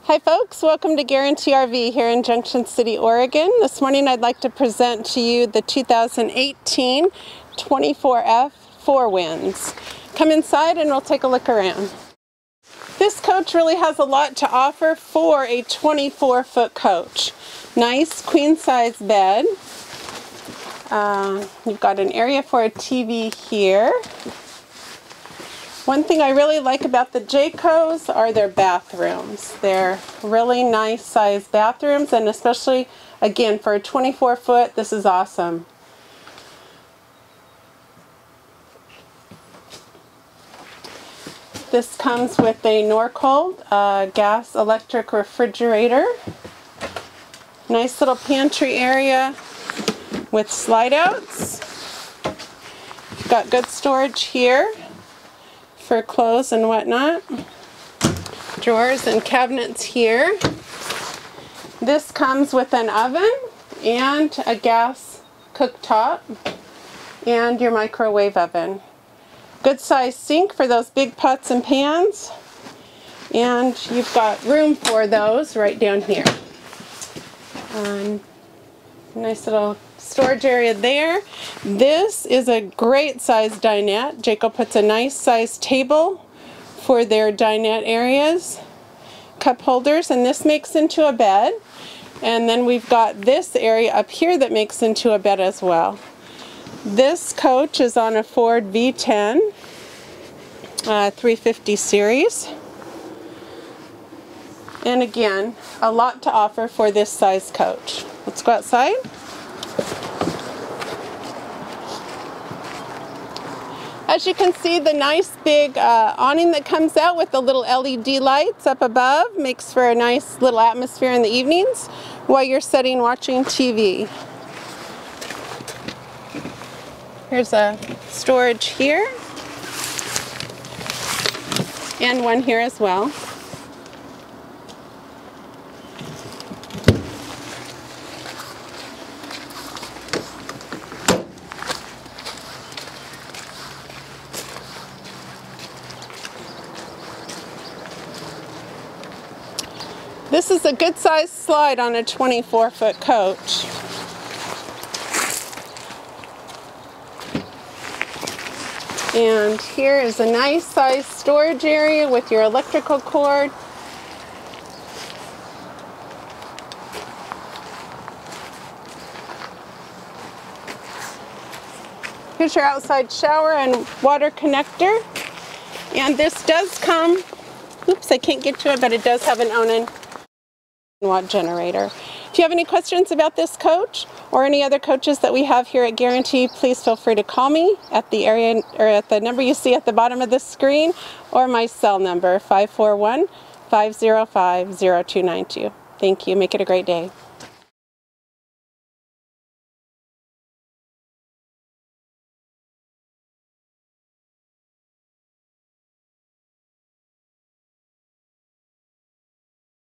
Hi folks, welcome to Guarantee RV here in Junction City, Oregon. This morning I'd like to present to you the 2018 24F Four Winds. Come inside and we'll take a look around. This coach really has a lot to offer for a 24-foot coach. Nice queen size bed. You've got an area for a TV here. One thing I really like about the Jaycos are their bathrooms. They're really nice sized bathrooms, and especially, again, for a 24-foot, this is awesome. This comes with a Norcold gas electric refrigerator. Nice little pantry area with slide outs. Got good storage here for clothes and whatnot. Drawers and cabinets here. This comes with an oven and a gas cooktop and your microwave oven. Good size sink for those big pots and pans, and you've got room for those right down here. Nice little storage area there. This is a great size dinette. Jayco puts a nice size table for their dinette areas. Cup holders, and this makes into a bed. And then we've got this area up here that makes into a bed as well. This coach is on a Ford V10 350 series. And again, a lot to offer for this size coach. Let's go outside. As you can see, the nice big awning that comes out with the little LED lights up above makes for a nice little atmosphere in the evenings while you're sitting watching TV. Here's a storage here and one here as well. This is a good size slide on a 24-foot coach. And here is a nice size storage area with your electrical cord. Here's your outside shower and water connector. And this does come, oops, I can't get to it, but it does have an awning watt generator. If you have any questions about this coach or any other coaches that we have here at Guarantee, please feel free to call me at the area or at the number you see at the bottom of the screen, or my cell number 541-505-0292. Thank you. Make it a great day.